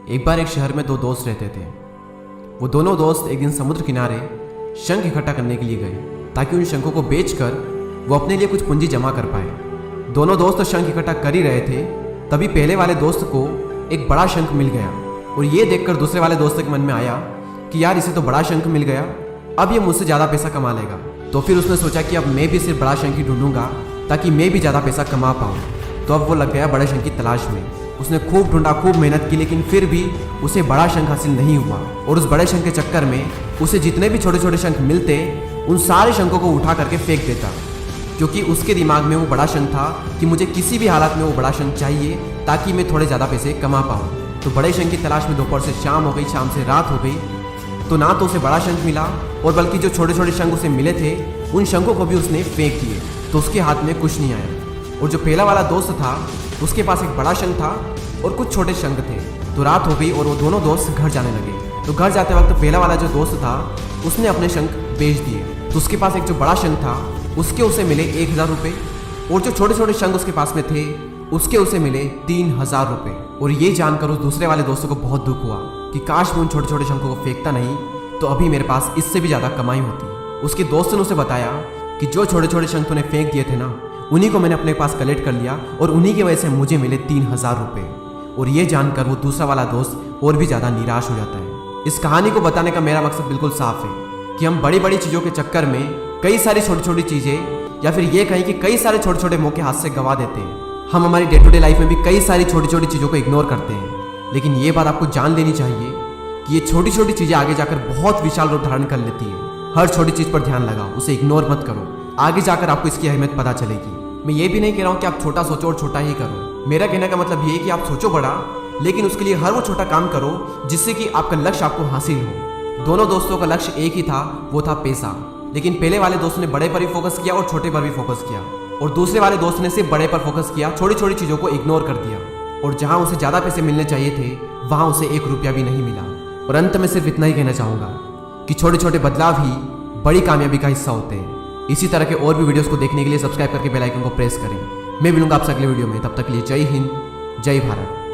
एक बार एक शहर में दो दोस्त रहते थे। वो दोनों दोस्त एक दिन समुद्र किनारे शंख इकट्ठा करने के लिए गए ताकि उन शंखों को बेचकर वो अपने लिए कुछ पूंजी जमा कर पाए। दोनों दोस्त शंख इकट्ठा कर ही रहे थे, तभी पहले वाले दोस्त को एक बड़ा शंख मिल गया और ये देखकर दूसरे वाले दोस्त के मन में आया कि यार इसे तो बड़ा शंख मिल गया, अब ये मुझसे ज़्यादा पैसा कमा लेगा। तो फिर उसने सोचा कि अब मैं भी सिर्फ बड़ा शंख ही ढूंढूंगा ताकि मैं भी ज़्यादा पैसा कमा पाऊँ। तो अब वो लग गया बड़े शंख की तलाश में। उसने खूब ढूंढा, खूब मेहनत की, लेकिन फिर भी उसे बड़ा शंख हासिल नहीं हुआ। और उस बड़े शंख के चक्कर में उसे जितने भी छोटे छोटे शंख मिलते उन सारे शंखों को उठा करके फेंक देता, क्योंकि उसके दिमाग में वो बड़ा शंख था कि मुझे किसी भी हालत में वो बड़ा शंख चाहिए ताकि मैं थोड़े ज़्यादा पैसे कमा पाऊँ। तो बड़े शंख की तलाश में दोपहर से शाम हो गई, शाम से रात हो गई, तो ना तो उसे बड़ा शंख मिला और बल्कि जो छोटे छोटे शंख उसे मिले थे उन शंखों को भी उसने फेंक दिए, तो उसके हाथ में कुछ नहीं आया। और जो पहला वाला दोस्त था उसके पास एक बड़ा शंख था और कुछ छोटे शंख थे। तो रात हो गई और वो दोनों दोस्त घर जाने लगे। तो घर जाते वक्त पहला वाला जो दोस्त था उसने अपने शंख बेच दिए। तो उसके पास एक जो बड़ा शंख था उसके उसे मिले 1000 रुपये और जो छोटे छोटे शंख उसके पास में थे उसके उसे मिले 3000 रुपये। और ये जानकर उस दूसरे वाले दोस्तों को बहुत दुख हुआ कि काश मैं उन छोटे छोटे शंखों को फेंकता नहीं तो अभी मेरे पास इससे भी ज़्यादा कमाई होती। उसके दोस्त ने उसे बताया कि जो छोटे छोटे शंख तूने फेंक दिए थे ना, उन्हीं को मैंने अपने पास कलेक्ट कर लिया और उन्हीं की वजह से मुझे मिले 3000 रुपये। और ये जानकर वो दूसरा वाला दोस्त और भी ज़्यादा निराश हो जाता है। इस कहानी को बताने का मेरा मकसद बिल्कुल साफ है कि हम बड़ी बड़ी चीज़ों के चक्कर में कई सारी छोटी छोटी चीज़ें, या फिर ये कहें कि कई सारे छोटे छोटे मौके हाथ से गंवा देते हैं। हम हमारी डे टू डे लाइफ में भी कई सारी छोटी छोटी चीज़ों को इग्नोर करते हैं, लेकिन ये बात आपको जान लेनी चाहिए कि ये छोटी छोटी चीज़ें आगे जाकर बहुत विशाल रूप धारण कर लेती है। हर छोटी चीज़ पर ध्यान लगाओ, उसे इग्नोर मत करो, आगे जाकर आपको इसकी अहमियत पता चलेगी। मैं ये भी नहीं कह रहा हूँ कि आप छोटा सोचो और छोटा ही करो। मेरा कहने का मतलब ये है कि आप सोचो बड़ा, लेकिन उसके लिए हर वो छोटा काम करो जिससे कि आपका लक्ष्य आपको हासिल हो। दोनों दोस्तों का लक्ष्य एक ही था, वो था पैसा। लेकिन पहले वाले दोस्त ने बड़े पर भी फोकस किया और छोटे पर भी फोकस किया, और दूसरे वाले दोस्त ने सिर्फ बड़े पर फोकस किया, छोटी छोटी चीज़ों को इग्नोर कर दिया। और जहाँ उसे ज़्यादा पैसे मिलने चाहिए थे वहाँ उसे 1 रुपया भी नहीं मिला। और अंत में सिर्फ इतना ही कहना चाहूँगा कि छोटे छोटे बदलाव ही बड़ी कामयाबी का हिस्सा होते हैं। इसी तरह के और भी वीडियोस को देखने के लिए सब्सक्राइब करके बेल आइकन को प्रेस करें। मैं मिलूंगा आपसे अगले वीडियो में, तब तक के लिए जय हिंद, जय भारत।